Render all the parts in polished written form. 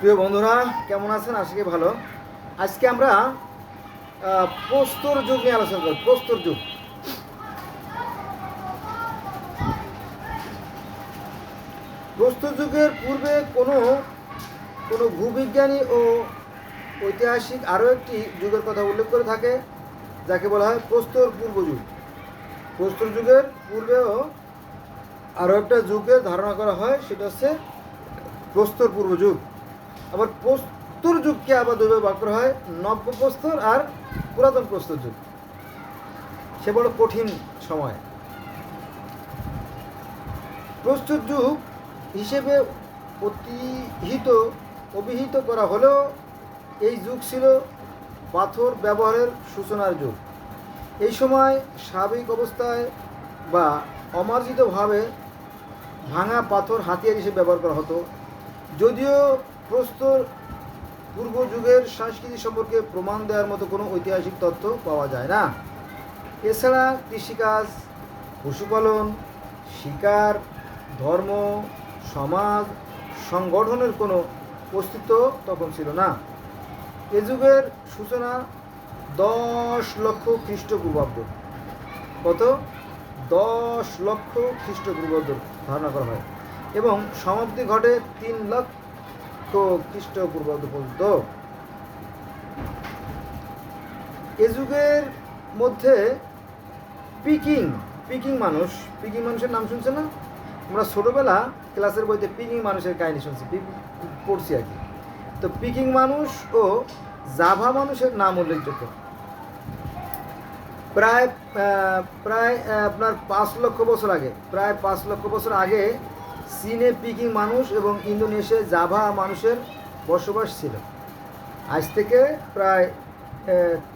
প্রিয় বন্ধুরা, কেমন আছেন? আশা করি ভালো। আজকে আমরা প্রস্তর যুগ নিয়ে আলোচনা করব। প্রস্তর যুগ। প্রস্তর যুগের পূর্বে কোনো কোনো ভূবিজ্ঞানী ও ঐতিহাসিক আরও একটি যুগের কথা উল্লেখ করে থাকে, যাকে বলা হয় প্রস্তর পূর্ব যুগ। প্রস্তর যুগের পূর্বেও আরও একটা যুগের ধারণা করা হয়, সেটা হচ্ছে প্রস্তর পূর্ব যুগ। আবার প্রস্তর যুগকে আবার দুইভাবে ভাগ করা হয়, নব্য প্রস্তর আর পুরাতন প্রস্তর যুগ। সে বড় কঠিন সময়। প্রস্তর যুগ হিসেবে অভিহিত করা হলেও এই যুগ ছিল পাথর ব্যবহারের সূচনার যুগ। এই সময় স্বাভাবিক অবস্থায় বা অমার্জিতভাবে ভাঙা পাথর হাতিয়ার হিসেবে ব্যবহার করা হতো। যদিও প্রস্তর পূর্ব যুগের সংস্কৃতি সম্পর্কে প্রমাণ দেওয়ার মতো কোনো ঐতিহাসিক তথ্য পাওয়া যায় না। এছাড়া কৃষিকাজ, পশুপালন, শিকার, ধর্ম, সমাজ, সংগঠনের কোনো অস্তিত্ব তখন ছিল না। এ যুগের সূচনা 10 লক্ষ খ্রিস্টপূর্বাব্দ। কত? 10 লক্ষ খ্রিস্টপূর্বাব্দ ধারণা করা হয় এবং সমাপ্তি ঘটে 3 লক্ষ খ্রিস্টপূর্বাব্দ পর্যন্ত। এ যুগের মধ্যে পিকিং মানুষের নাম শুনছে না? আমরা ছোটোবেলা ক্লাসের বইতে পিকিং মানুষের কাহিনী শুনছি, পড়ছি আর কি। তো পিকিং মানুষ ও জাভা মানুষের নাম উল্লেখযোগ্য। প্রায় আপনার 5 লক্ষ বছর আগে চীনে পিকিং মানুষ এবং ইন্দোনেশিয়ায় জাভা মানুষের বসবাস ছিল। আজ থেকে প্রায়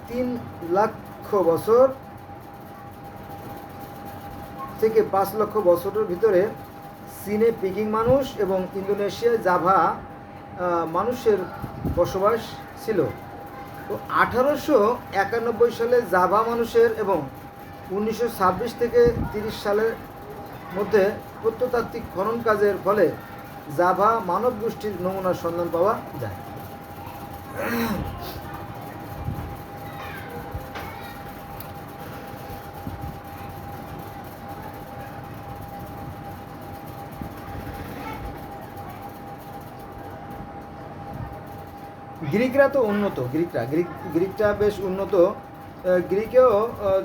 3 লক্ষ বছর থেকে 5 লক্ষ বছরের ভিতরে চীনে পিকিং মানুষ এবং ইন্দোনেশিয়ায় জাভা মানুষের বসবাস ছিল। তো 1891 সালে জাভা মানুষের এবং 1926 থেকে 30 সালের মধ্যে প্রত্নতাত্ত্বিক খনন কাজের ফলে জাভা মানব গোষ্ঠীর নমুনার সন্ধান পাওয়া যায়। গ্রিকরা তো উন্নত, গ্রিকটা বেশ উন্নত। গ্রিকেও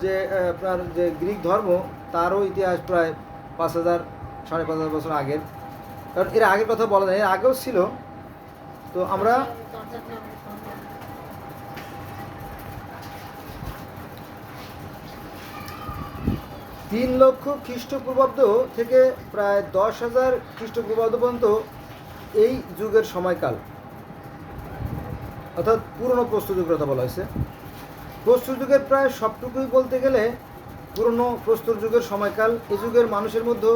যে আপনার যে গ্রিক ধর্ম, তারও ইতিহাস প্রায় 5,000-5,500 বছর আগের। কারণ এর আগের কথা বলা যায়, এর আগেও ছিল। তো আমরা তিন লক্ষ খ্রিস্টপূর্বাব্দ থেকে প্রায় 10,000 খ্রিস্টপূর্বাব্দ পর্যন্ত এই যুগের সময়কাল, অর্থাৎ পুরনো প্রস্তর যুগের কথা বলা হয়েছে। প্রস্তর যুগের প্রায় সবটুকুই বলতে গেলে পুরনো প্রস্তর যুগের সময়কাল। এই যুগের মানুষের মধ্যে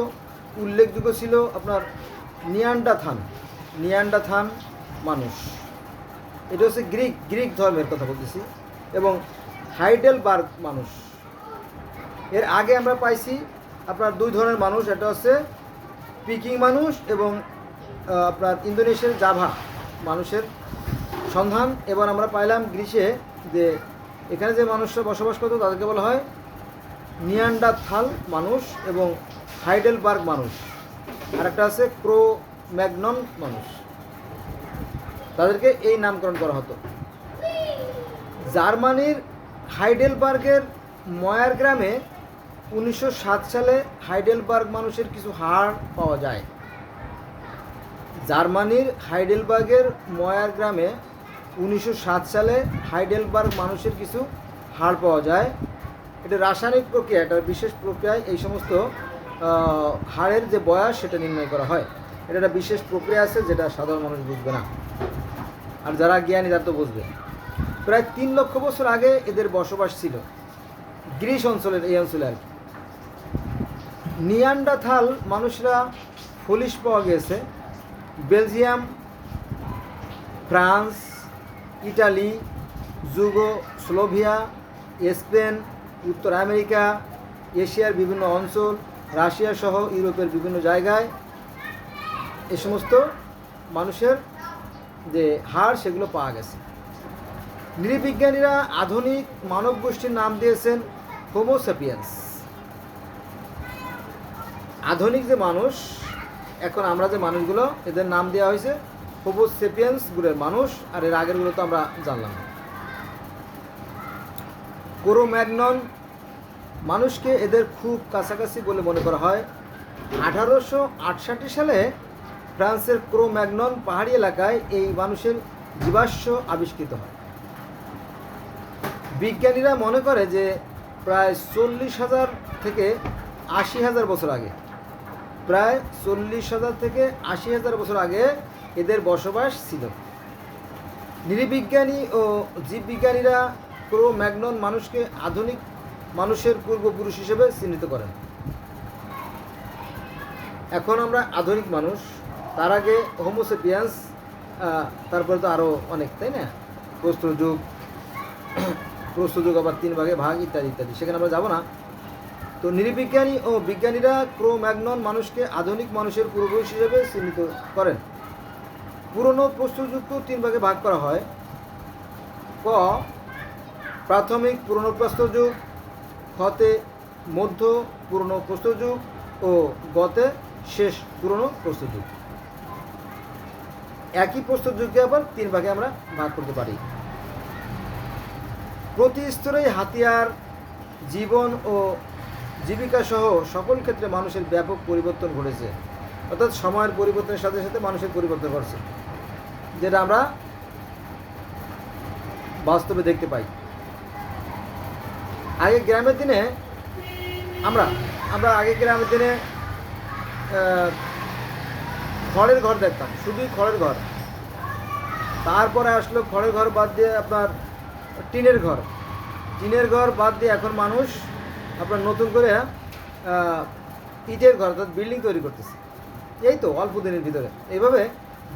উল্লেখযোগ্য ছিল আপনার নিয়ান্ডারথাল মানুষ, এটা হচ্ছে গ্রিক ধর্মের কথা বলতেছি, এবং হাইডেলবার্গ মানুষ। এর আগে আমরা পাইছি আপনার 2 ধরনের মানুষ, এটা হচ্ছে পিকিং মানুষ এবং আপনার ইন্দোনেশিয়ার জাভা মানুষের সন্ধান। এবার আমরা পাইলাম গ্রিসে যে এখানে যে মানুষরা বসবাস করতো তাদেরকে বলা হয় নিয়ান্ডারথাল মানুষ এবং হাইডেলবার্গ মানুষ। আর একটা আছে ক্রো-ম্যাগনন মানুষ, তাদেরকে এই নামকরণ করা হতো। জার্মানির হাইডেলবার্গের ময়ার গ্রামে 1907 সালে হাইডেলবার্গ মানুষের কিছু হাড় পাওয়া যায়। জার্মানির হাইডেলবার্গের ময়ার গ্রামে 1907 সালে হাইডেলবার্গ মানুষের কিছু হাড় পাওয়া যায়। এটা রাসায়নিক প্রক্রিয়া, এটা বিশেষ প্রক্রিয়ায় এই সমস্ত হাড়ের যে বয়স সেটা নির্ণয় করা হয়। এটা একটা বিশেষ প্রক্রিয়া আছে যেটা সাধারণ মানুষ বুঝবে না, আর যারা জ্ঞানী তারা তো বুঝবে। প্রায় 3 লক্ষ বছর আগে এদের বসবাস ছিল গ্রিস অঞ্চলের, এই অঞ্চলে আর কি। নিয়ান্ডারথাল মানুষরা ফলিশ পাওয়া গিয়েছে Belgium, France, Italy, Yugoslavia, Spain, উত্তর আমেরিকা, এশিয়ার বিভিন্ন অঞ্চল, রাশিয়া সহ ইউরোপের বিভিন্ন জায়গায় এ সমস্ত মানুষের যে হাড় সেগুলো পাওয়া গেছে। নৃবিজ্ঞানীরা আধুনিক মানব গোষ্ঠীর নাম দিয়েছেন হোমোসেপিয়েন্স। আধুনিক যে মানুষ, এখন আমরা যে মানুষগুলো, এদের নাম দেওয়া হয়েছে হোমোসেপিয়েন্স গ্রুপের মানুষ, আর এর আগেরগুলো তো আমরা জানলাম। ক্রো-ম্যাগনন মানুষকে এদের খুব কাছাকাছি বলে মনে করা হয়। 1868 সালে ফ্রান্সের ক্রো-ম্যাগনন পাহাড়ি এলাকায় এই মানুষের জীবাশ্ম আবিষ্কৃত হয়। বিজ্ঞানীরা মনে করে যে প্রায় 40,000 থেকে 80,000 বছর আগে, প্রায় 40,000 থেকে 80,000 বছর আগে এদের বসবাস ছিল। নৃবিজ্ঞানী ও জীববিজ্ঞানীরা ক্রো-ম্যাগনন মানুষকে আধুনিক মানুষের পূর্বপুরুষ হিসেবে চিহ্নিত করেন। এখন আমরা আধুনিক মানুষ, তার আগে হোমোসেপিয়ান্স, তারপরে তো আরও অনেক, তাই না? প্রস্তর যুগ আবার 3 ভাগে ভাগ, ইত্যাদি ইত্যাদি, সেখানে আমরা যাব না। তো নৃবিজ্ঞানী ও বিজ্ঞানীরা ক্রো-ম্যাগনন মানুষকে আধুনিক মানুষের পূর্বপুরুষ হিসেবে চিহ্নিত করেন। পুরনো প্রস্তর যুগকে 3 ভাগে ভাগ করা হয়। ক, প্রাথমিক পুরনো প্রস্তর যুগ, খতে মধ্য পুরনো প্রস্তর যুগ ও গতে শেষ পুরনো প্রস্তর যুগ। একই প্রস্তর যুগকে আবার 3 ভাগে আমরা ভাগ করতে পারি। প্রতি স্তরেই হাতিয়ার, জীবন ও জীবিকা সহ সকল ক্ষেত্রে মানুষের ব্যাপক পরিবর্তন ঘটেছে। অর্থাৎ সময়ের পরিবর্তনের সাথে সাথে মানুষের পরিবর্তন ঘটছে, যেটা আমরা বাস্তবে দেখতে পাই। আগে গ্রামের দিনে আমরা আগে গ্রামের দিনে খড়ের ঘর দেখতাম, শুধুই খড়ের ঘর। তারপরে আসলো খড়ের ঘর বাদ দিয়ে আপনার টিনের ঘর বাদ দিয়ে এখন মানুষ আপনার নতুন করে ইটের ঘর, অর্থাৎ বিল্ডিং তৈরি করতেছে। এই তো অল্প দিনের ভিতরে এইভাবে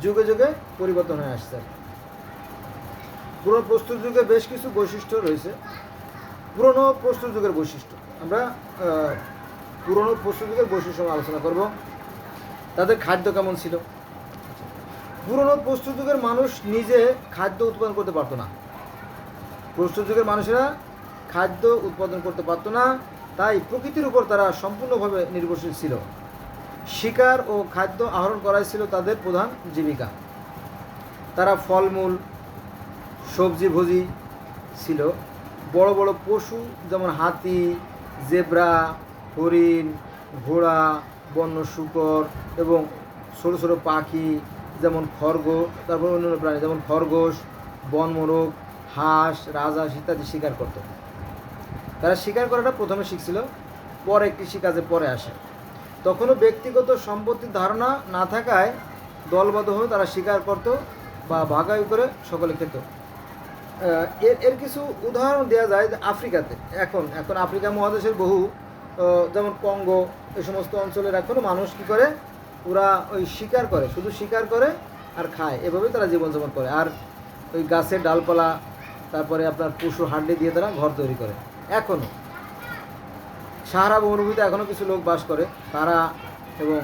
যুগে যুগে পরিবর্তন হয়ে আসছে। পুরনো প্রস্তর যুগে বেশ কিছু বৈশিষ্ট্য রয়েছে। পুরনো প্রস্তর যুগের বৈশিষ্ট্য, আমরা পুরনো প্রস্তর যুগের বৈশিষ্ট্য আলোচনা করব। তাদের খাদ্য কেমন ছিল? পুরনো প্রস্তর যুগের মানুষ নিজে খাদ্য উৎপাদন করতে পারতো না। প্রস্তর যুগের মানুষেরা খাদ্য উৎপাদন করতে পারতো না, তাই প্রকৃতির উপর তারা সম্পূর্ণভাবে নির্ভরশীল ছিল। শিকার ও খাদ্য আহরণ করাই ছিল তাদের প্রধান জীবিকা। তারা ফলমূল, সবজি ভোজী ছিল। বড় বড় পশু যেমন হাতি, জেব্রা, হরিণ, ঘোড়া, বন্য শূকর এবং ছোটো ছোটো পাখি যেমন খরগোশ, তারপর অন্যান্য প্রাণী যেমন খরগোশ, বনমোরগ, হাঁস, রাজহাঁস ইত্যাদি শিকার করত। তারা শিকার করাটা প্রথমে শিখছিল, পরে কৃষিকাজে পরে আসে। তখনও ব্যক্তিগত সম্পত্তির ধারণা না থাকায় দলবদ্ধ হয়ে তারা শিকার করত বা ভাগাভাগি করে সকলে খেত। এর কিছু উদাহরণ দেওয়া যায় যে আফ্রিকাতে, এখন আফ্রিকা মহাদেশের বহু যেমন কঙ্গো, এই সমস্ত অঞ্চলের এখনও মানুষ কী করে, ওরা ওই শিকার করে, শুধু শিকার করে আর খায়, এভাবে তারা জীবনযাপন করে। আর ওই গাছের ডালপালা, তারপরে আপনার পশুর হাড্ডি দিয়ে তারা ঘর তৈরি করে। এখনও সাহারা মরুভূমিতে এখনও কিছু লোক বাস করে, তারা এবং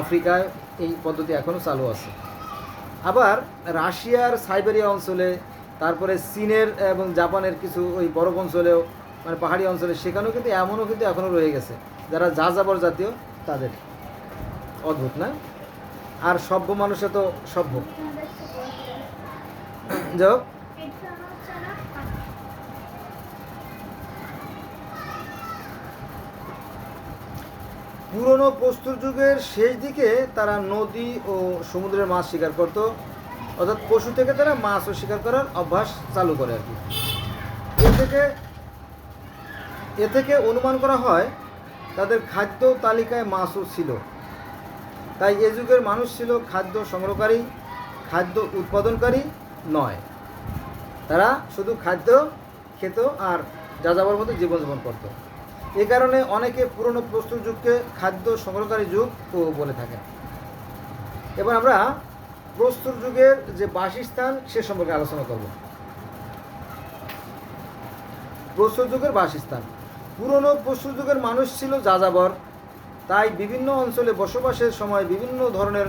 আফ্রিকায় এই পদ্ধতি এখনও চালু আছে। আবার রাশিয়ার সাইবেরিয়া অঞ্চলে, তারপরে চীনের এবং জাপানের কিছু ওই বরফ অঞ্চলেও, মানে পাহাড়ি অঞ্চলে, সেখানেও কিন্তু এমনও কিন্তু এখনও রয়ে গেছে যারা যাযাবর জাতীয় তাদের। অদ্ভুত না? আর সভ্য মানুষে তো সভ্য। যাই, পুরনো প্রস্তর যুগের শেষ দিকে তারা নদী ও সমুদ্রের মাছ শিকার করত, অর্থাৎ পশু থেকে তারা মাছও শিকার করার অভ্যাস চালু করে আর কি। এ থেকে অনুমান করা হয় তাদের খাদ্য তালিকায় মাছও ছিল। তাই এ যুগের মানুষ ছিল খাদ্য সংগ্রহকারী, খাদ্য উৎপাদনকারী নয়। তারা শুধু খাদ্য খেত আর যাযাবর মতো জীবনযাপন করত। এ কারণে অনেকে পুরনো প্রস্তর যুগকে খাদ্য সংগ্রহকারী যুগও বলে থাকেন। এবার আমরা প্রস্তর যুগের যে বাসস্থান সে সম্পর্কে আলোচনা করব। প্রস্তর যুগের বাসস্থান, পুরনো প্রস্তর যুগের মানুষ ছিল যাযাবর, তাই বিভিন্ন অঞ্চলে বসবাসের সময় বিভিন্ন ধরনের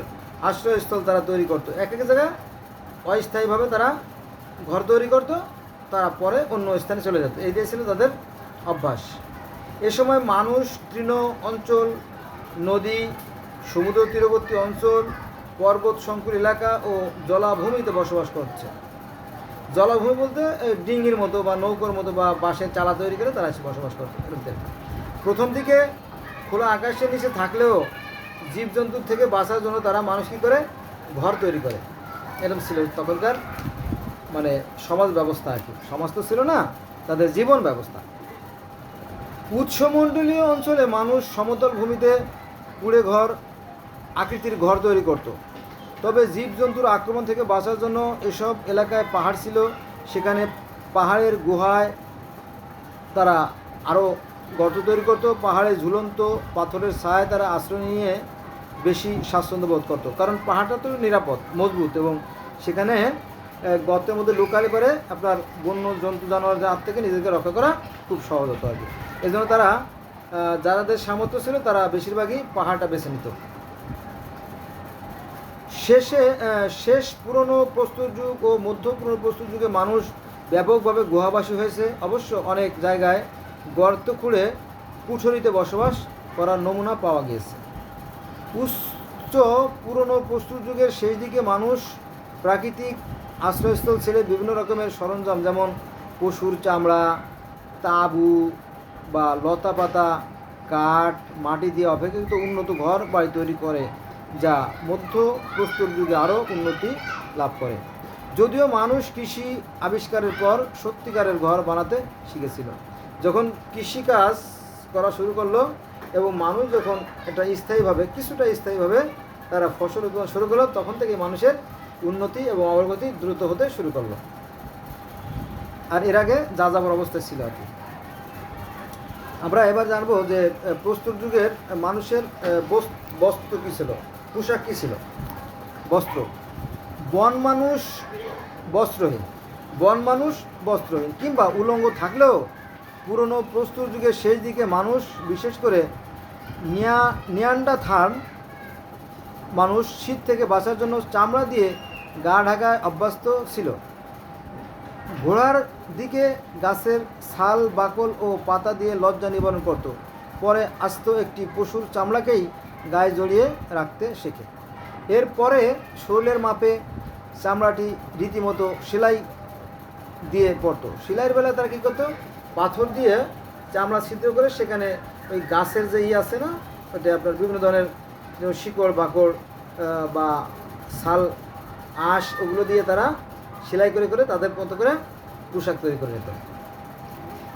আশ্রয়স্থল তারা তৈরি করত। এক এক জায়গায় অস্থায়ীভাবে তারা ঘর তৈরি করত, তারা পরে অন্য স্থানে চলে যেত। এইটাই ছিল তাদের অভ্যাস। এ সময় মানুষ তৃণ অঞ্চল, নদী, সমুদ্র তীরবর্তী অঞ্চল, পর্বত সংকুল এলাকা ও জলাভূমিতে বসবাস করছে। জলাভূমি বলতে ডিঙ্গির মতো বা নৌকোর মতো বা বাঁশের চালা তৈরি করে তারা বসবাস করতে। প্রথম দিকে খোলা আকাশের নিচে থাকলেও জীবজন্তুর থেকে বাঁচার জন্য তারা মানুষ কী করে ঘর তৈরি করে। এরকম ছিল তখনকার মানে সমাজ ব্যবস্থা আর কি। সমাজ তো ছিল না, তাদের জীবন ব্যবস্থা। উৎসমণ্ডলীয় অঞ্চলে মানুষ সমতল ভূমিতে কুড়ে ঘর আকৃতির ঘর তৈরি করত। তবে জীবজন্তুর আক্রমণ থেকে বাঁচার জন্য এসব এলাকায় পাহাড় ছিল, সেখানে পাহাড়ের গুহায় তারা আরও গর্ত তৈরি করতো। পাহাড়ে ঝুলন্ত পাথরের ছায়ায় তারা আশ্রয় নিয়ে বেশি স্বাচ্ছন্দ্য বোধ করতো, কারণ পাহাড়টা তো নিরাপদ, মজবুত, এবং সেখানে গর্তের মধ্যে লুকালে করে আপনার বন্য জন্তু জানোয়ারদের হাত থেকে নিজেকে রক্ষা করা খুব সহজ হতো আর কি। এই জন্য তারা যাদের সামর্থ্য ছিল তারা বেশিরভাগই পাহাড়টা বেছে নিত। শেষ পুরনো প্রস্তর যুগ ও মধ্য পুরনো প্রস্তর যুগে মানুষ ব্যাপকভাবে গুহাবাসী হয়েছে। অবশ্য অনেক জায়গায় গর্ত খুঁড়ে কুঠরিতে বসবাস করার নমুনা পাওয়া গিয়েছে। উচ্চ পুরনো প্রস্তর যুগের শেষ দিকে মানুষ প্রাকৃতিক আশ্রয়স্থল ছেড়ে বিভিন্ন রকমের সরঞ্জাম যেমন পশুর চামড়া, তাঁবু বা লতা পাতা, কাঠ, মাটি দিয়ে অপেক্ষাকৃত উন্নত ঘর বাড়ি তৈরি করে, যা মধ্য প্রস্তর যুগে আরও উন্নতি লাভ করে। যদিও মানুষ কৃষি আবিষ্কারের পর সত্যিকারের ঘর বানাতে শিখেছিল। যখন কৃষিকাজ করা শুরু করলো এবং মানুষ যখন এটা কিছুটা স্থায়ীভাবে তারা ফসল উৎপাদন শুরু করলো, তখন থেকে মানুষের উন্নতি এবং অগ্রগতি দ্রুত হতে শুরু করলো। আর এর আগে যাযাবর অবস্থায় ছিল আর কি। আমরা এবার জানবো যে প্রস্তর যুগের মানুষের বস্ত্র কী ছিল, পোশাক কী ছিল। বস্ত্র, বন মানুষ বস্ত্রহীন কিংবা উলঙ্গ থাকলেও পুরনো প্রস্তর যুগের শেষ দিকে মানুষ, বিশেষ করে নিয়ান্ডারথাল মানুষ শীত থেকে বাঁচার জন্য চামড়া দিয়ে গা ঢাকায় অভ্যস্ত ছিল। ঘোড়ার দিকে গাছের ছাল, বাকল ও পাতা দিয়ে লজ্জা নিবারণ করত। পরে আস্ত একটি পশুর চামড়াকেই গায়ে জড়িয়ে রাখতে শেখে। এরপরে শরীরের মাপে চামড়াটি রীতিমতো সেলাই দিয়ে পড়তো। সেলাইয়ের বেলায় তারা কী করতো, পাথর দিয়ে চামড়া ছিদ্র করে সেখানে ওই গাছের যে আছে না, ওটা আপনার বিভিন্ন ধরনের শিকড় বাকড় বা ছাল, আঁশ, ওগুলো দিয়ে তারা সেলাই করে করে তাদের মতো করে পোশাক তৈরি করে নিত।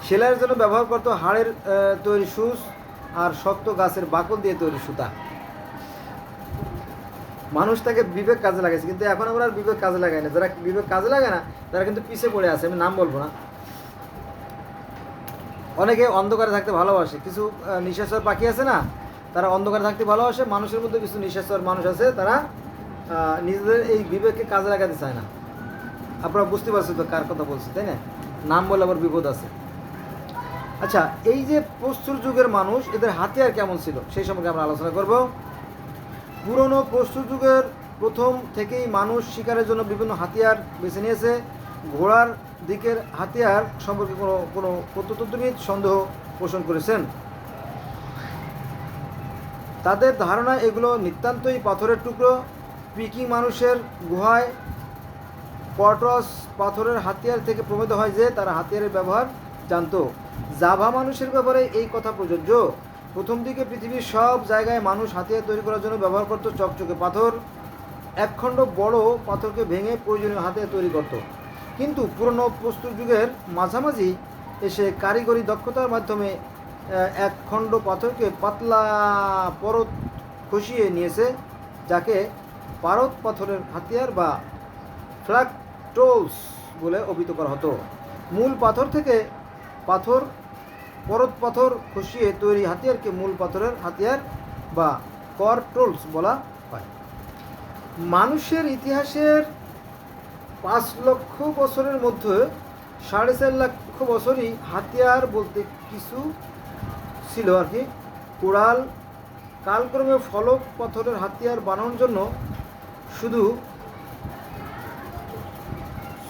সেলাইয়ের জন্য ব্যবহার করতো হাড়ের তৈরি সুচ আর শক্ত গাছের বাকল দিয়ে তৈরি সুতা। মানুষ তাকে বিবেক কাজে লাগাইছে, কিন্তু এখন আমরা আর বিবেক কাজে লাগাই না। যারা বিবেক কাজে লাগায় না তারা কিন্তু পিছিয়ে পড়ে আছে। আমি নাম বলবো না। অনেকে অন্ধকারে থাকতে ভালোবাসে। কিছু নিশাচর পাখি আছে না, তারা অন্ধকারে থাকতে ভালোবাসে। মানুষের মধ্যে কিছু নিশাচর মানুষ আছে, তারা নিজেদের এই বিবেককে কাজে লাগাতে চায় না। আপনারা বুঝতে পারছেন তো কার কথা বলছি, তাই না? নাম বলে আবার বিপদ আছে। আচ্ছা, এই যে প্রস্তর যুগের মানুষ, এদের হাতিয়ার কেমন ছিল সেই সম্পর্কে আমরা আলোচনা করব। পুরনো প্রস্তর যুগের প্রথম থেকেই মানুষ শিকারের জন্য বিভিন্ন হাতিয়ার বেছে নিয়েছে। ঘোড়ার দিকের হাতিয়ার সম্পর্কে কোনো প্রত্নতত্ত্ববিদ সন্দেহ পোষণ করেছেন। তাদের ধারণা এগুলো নিতান্তই পাথরের টুকরো। পিকিং মানুষের গুহায় কোয়ার্টস পাথরের হাতিয়ার থেকে প্রমাণিত হয় যে তারা হাতিয়ারের ব্যবহার জানত। জাভা মানুষের ব্যাপারে এই কথা প্রযোজ্য। প্রথম দিকে পৃথিবীর সব জায়গায় মানুষ হাতিয়ার তৈরি করার জন্য ব্যবহার করত চকচকে পাথর। একখণ্ড বড় পাথরকে ভেঙে প্রয়োজনীয় হাতিয়ার তৈরি করত। কিন্তু পুরনো প্রস্তর যুগের মাঝামাঝি এসে কারিগরি দক্ষতার মাধ্যমে এক খণ্ড পাথরকে পাতলা পরত খসিয়ে নিয়েছে, যাকে পারদ পাথরের হাতিয়ার বা ফ্ল্যাগ টোলস বলে অভিহিত করা হতো। মূল পাথর থেকে পরত পাথর খসিয়ে তৈরি হাতিয়ারকে মূল পাথরের হাতিয়ার বা কর টোলস বলা হয়। মানুষের ইতিহাসের 5 লক্ষ বছরের মধ্যে 4.5 লক্ষ বছরই হাতিয়ার বলতে কিছু ছিল আর কি। কোরাল কালক্রমে ফলক পাথরের হাতিয়ার বানানোর জন্য শুধু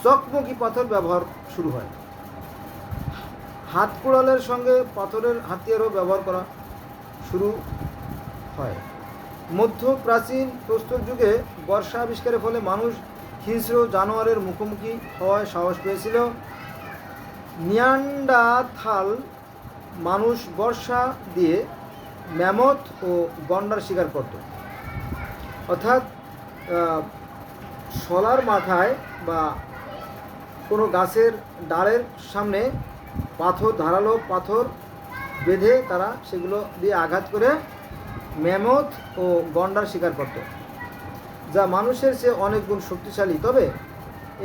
চকমকি পাথর ব্যবহার শুরু হয়। হাত কুড়ালের সঙ্গে পাথরের হাতিয়ারও ব্যবহার করা শুরু হয়। মধ্য প্রাচীন প্রস্তর যুগে বর্ষা আবিষ্কারের ফলে মানুষ হিংস্র জানোয়ারের মুখোমুখি হওয়ায় সাহস পেয়েছিল। নিয়ান্ডারথাল মানুষ বর্ষা দিয়ে ম্যামথ ও গন্ডার শিকার করত। অর্থাৎ শলার মাথায় বা কোনো গাছের ডালের সামনে ধারালো পাথর বেঁধে তারা সেগুলো দিয়ে আঘাত করে ম্যামথ ও গন্ডার শিকার করত, যা মানুষের চেয়ে অনেক গুণ শক্তিশালী। তবে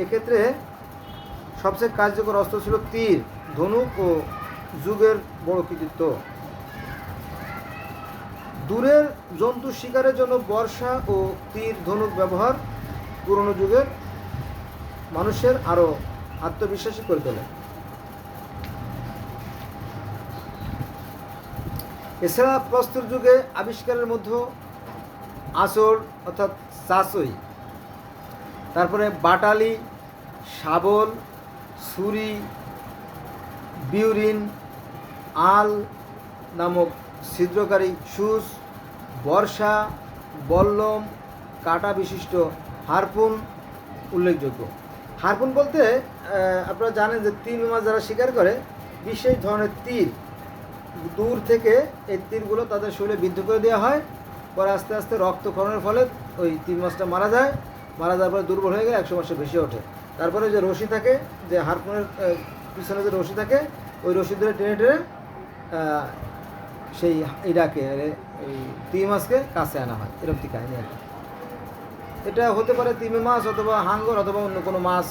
এক্ষেত্রে সবচেয়ে কার্যকর অস্ত্র ছিল তীর, ধনুক ও যুগের বড় কৃতিত্ব। দূরের জন্তু শিকারের জন্য বর্ষা ও তীর ধনুক ব্যবহার পুরনো যুগের মানুষের আরও আত্মবিশ্বাসী করে তোলে। এছাড়া প্রস্তর যুগে আবিষ্কারের মধ্যে আঁচড় অর্থাৎ চাচই, তারপরে বাটালি, শাবল, ছুরি, বিউরিন, আল নামক ছিদ্রকারী সুচ, বর্ষা, বল্লম, কাঁটা বিশিষ্ট হারপুন উল্লেখযোগ্য। হারপুন বলতে আপনারা জানেন যে তিমি মাছ যারা শিকার করে বিশেষ ধরনের তীর, দূর থেকে এই তীরগুলো তাদের শরীরে বিদ্ধ করে দেওয়া হয়, পরে আস্তে আস্তে রক্তক্ষরণের ফলে ওই তিমি মাছটা মারা যাওয়ার পরে দুর্বল হয়ে গেলে 100 মাসে বেশি ওঠে। তারপরে যে রশি থাকে, যে হারপুনের পিছনে যে রশি থাকে, ওই রশি ধরে টেনে টেনে সেই এটাকে এই তিমি মাছকে কাছে আনা হয়। এরকম কাহিনী আর কি। এটা হতে পারে তিমি মাছ অথবা হাঙ্গর অথবা অন্য কোনো মাছ,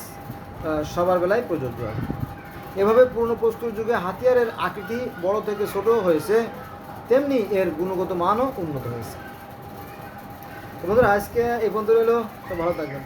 সবার বেলায় প্রযোজ্য হয়। এভাবে পুরনো প্রস্তর যুগে হাতিয়ারের আকৃতি বড় থেকে ছোট হয়েছে, তেমনি এর গুণগত মানও উন্নত হয়েছে। বন্ধুরা, আজকে এই পর্যন্ত রইল। তো ভালো থাকবেন।